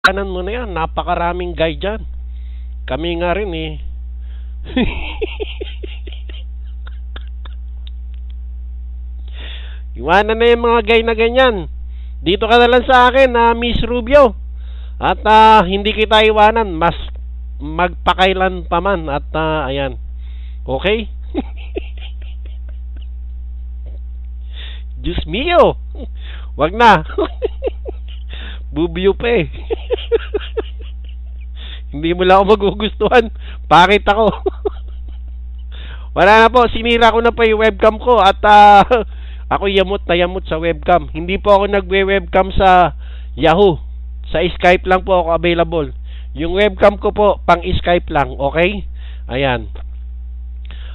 Kanan mo na yan, napakaraming guy dyan. Kami nga rin eh. Iwanan na yung mga guy na ganyan. Dito ka na lang sa akin na Miss Rubio. At hindi kita iwanan. Mas magpakailan pa man. At ayan. Okay? Diyos mio. Wag na. Bubio pa eh. Hindi mo lang ako magugustuhan. Bakit ako? Wala na po. Sinira ko na pa yung webcam ko. At ako yamot na yamot sa webcam. Hindi po ako nagwe-webcam sa Yahoo. Sa Skype lang po ako available. Yung webcam ko po, pang Skype lang. Okay? Ayan.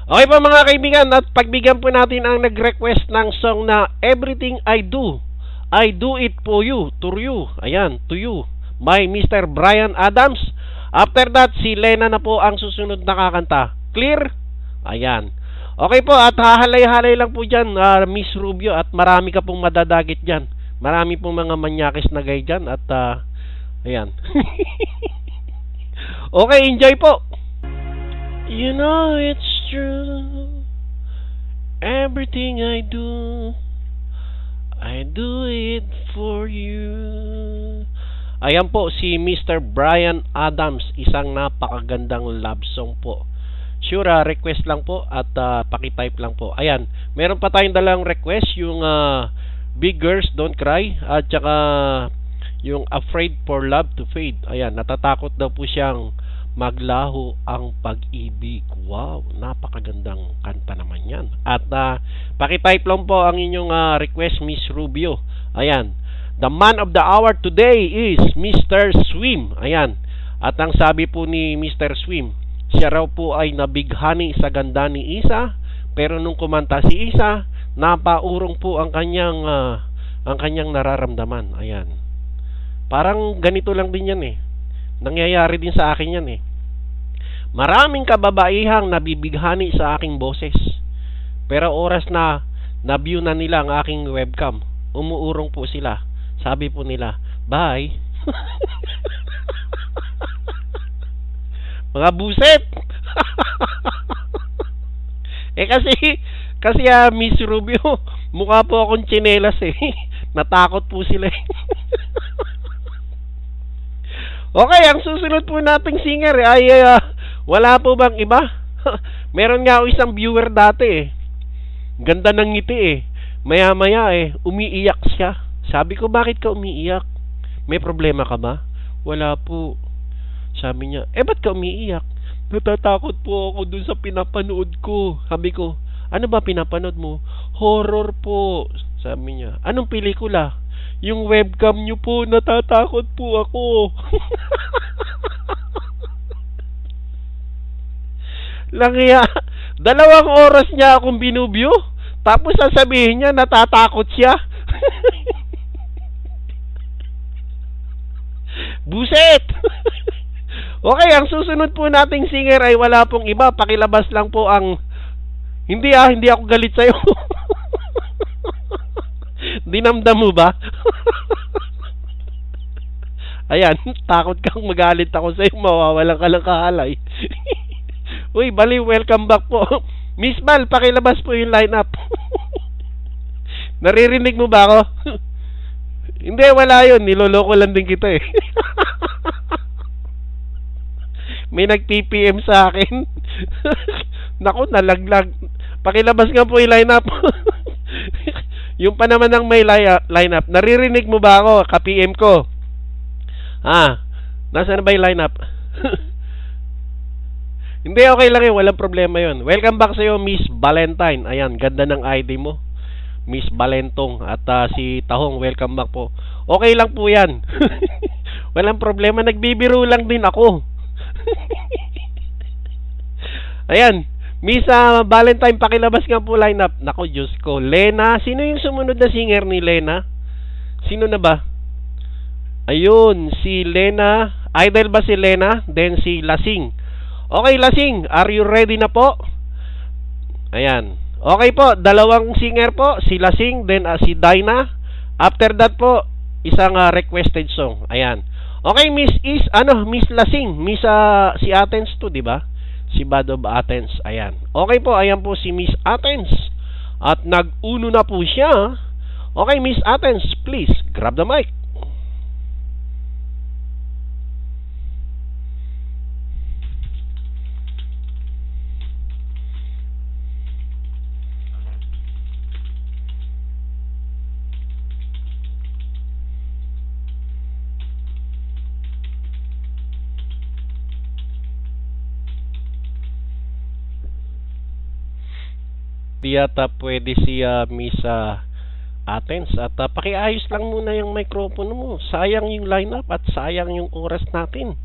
Okay po mga kaibigan. At pagbigyan po natin ang nag-request ng song na Everything I Do It For You. To you. Ayan. To You. By Mr. Bryan Adams. After that, si Lena na po ang susunod na kakanta. Clear? Ayan. Okay po, at hahalay-halay lang po dyan, Miss Rubio, at marami ka pong madadagit dyan. Marami pong mga manyakis na gay dyan, at ayan. Okay, enjoy po. You know it's true. Everything I do it for you. Ayan po, si Mr. Bryan Adams, isang napakagandang love song po. Sure, request lang po at pakitype lang po. Ayan, meron pa tayong dalang request, yung Big Girls Don't Cry at saka yung Afraid for Love to Fade. Ayan, natatakot daw po siyang maglaho ang pag-ibig. Wow, napakagandang kanta naman yan. At pakitype lang po ang inyong request, Miss Rubio. Ayan, the man of the hour today is Mr. Swim. Ayan, at ang sabi po ni Mr. Swim, siya raw po ay nabighani sa ganda ni Isa, pero nung kumanta si Isa, napaurong po ang kanyang nararamdaman. Ayan. Parang ganito lang din yan eh. Nangyayari din sa akin yan eh. Maraming kababaihang nabibighani sa aking boses, pero oras na na-view na nila ang aking webcam, umuurong po sila. Sabi po nila, bye. Mga buset. kasi Miss Rubio, mukha po akong tsinelas eh. Natakot po sila eh. Okay, ang susunod po nating singer ay wala po bang iba? Meron nga ako isang viewer dati eh. Ganda ng ngiti eh. Maya-maya eh, umiiyak siya. Sabi ko, bakit ka umiiyak? May problema ka ba? Wala po. Sabi niya, ba't ka umiiyak? Natatakot po ako dun sa pinapanood ko. Sabi ko, ano ba pinapanood mo? Horror po. Sabi niya, anong pelikula? Yung webcam niyo po, natatakot po ako. Langya, 2 oras niya akong binubyo, tapos sasabihin niya, natatakot siya. Buset! Okay, ang susunod po nating singer ay wala pong iba. Pakilabas lang po ang... Hindi ako galit sa'yo. Dinamdam mo ba? Ayan, takot kang magalit ako sa'yo. Mawawalan ka lang kahalay. Uy, bali, welcome back po. Miss Val, pakilabas po yung lineup. Naririnig mo ba ako? Hindi, wala yun. Niloloko lang din kita eh. May nag-PPM sa akin. Naku, nalaglag. Pakilabas nga po yung lineup. Yung pa naman ng may lineup. Naririnig mo ba ako? Ka-PM ko. Nasaan na ba yung lineup? Hindi, okay lang yun. Walang problema yun. Welcome back sa'yo, Miss Valentine. Ayan, ganda ng ID mo. Miss Valentong. At si Tahong, welcome back po. Okay lang po yan. Walang problema. Nagbibiro lang din ako. Ayan, Miss Valentine, pakilabas nga po lineup. Nako, Diyos ko. Lena, sino yung sumunod na singer ni Lena? Sino na ba? Ayun, si Lena. Idol ba si Lena? Then si Lasing. Okay, Lasing, are you ready na po? Ayan. Okay po, 2 singer po. Si Lasing, then si Dinah. After that po, isang requested song. Ayan. Okay, Miss Lasing, si Athens to, di ba? Si Bad of Athens, ayan. Okay po, ayan po si Miss Athens. At nag-uno na po siya. Okay, Miss Athens, please, grab the mic. Di yata pwede si Miss Athens at pakiayos lang muna yung microphone mo. Sayang yung lineup at sayang yung oras natin.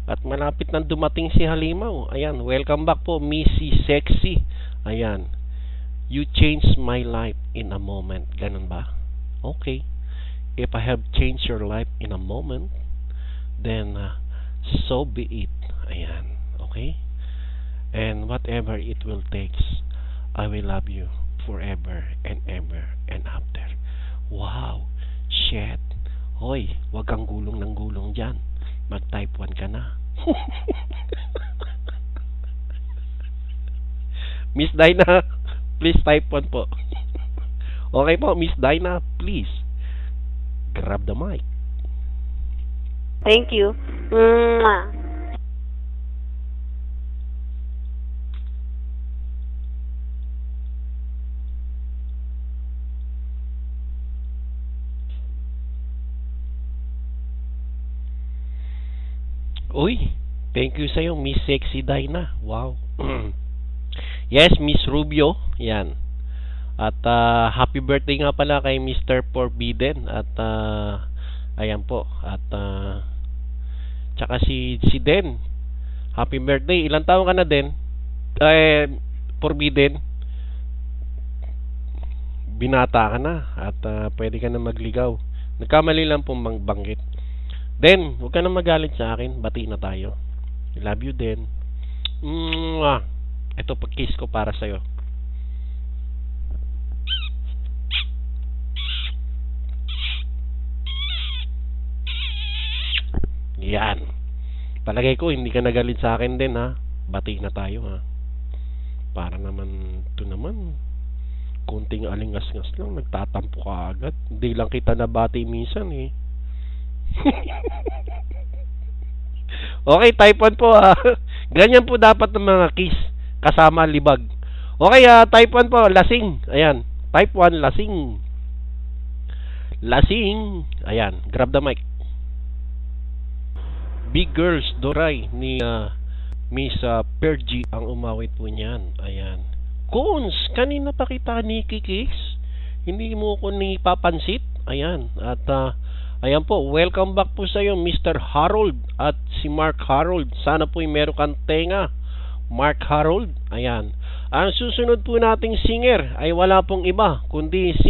At malapit nang dumating si Halimaw. Ayan, welcome back po Missy Sexy. Ayan. You changed my life in a moment. Ganun ba? Okay. If I have changed your life in a moment, then so be it. Ayan. Okay? And whatever it will take, I will love you forever and ever and after. Wow! Shit! Hoy, wag kang gulong ng gulong dyan. Mag-type 1 ka na. Miss Dinah, please type 1 po. Okay po, Miss Dinah, please. Grab the mic. Thank you. Mwah. Uy, thank you sa'yo, Miss Sexy Dinah. Wow. Yes, Miss Rubio. Yan. At happy birthday nga pala kay Mr. Forbidden. At ayan po. At tsaka si Den. Happy birthday. Ilang taon ka na, Den? Forbidden. Binata ka na. At pwede ka na magligaw. Nagkamali lang pong banggit. Den, huwag ka na magalit sa akin. Bati na tayo. I love you, Den. Ito pa kiss ko para sa'yo. Yan. Palagay ko hindi ka nagalit sa akin din, ha. Bati na tayo, ha. Para naman ito naman kunting alingas-ngas lang, nagtatampo ka agad. Hindi lang kita nabati minsan, eh. Okay, type 1 po, ha. Ganyan po dapat ng mga kiss kasama libag. Okay, type 1 po, lasing. Ayan, type 1, lasing. Lasing. Ayan, grab the mic. Big Girls Doray ni Miss Pergy ang umawit po niyan. Ayan. Coons, kanina pa kita ni Kikis. Hindi mo ko ni papansit. Ayan. At ayan po, welcome back po sa iyo, Mr. Harold at si Mark Harold. Sana po meron kang tenga, Mark Harold. Ayan. Ang susunod po nating singer ay wala pong iba kundi si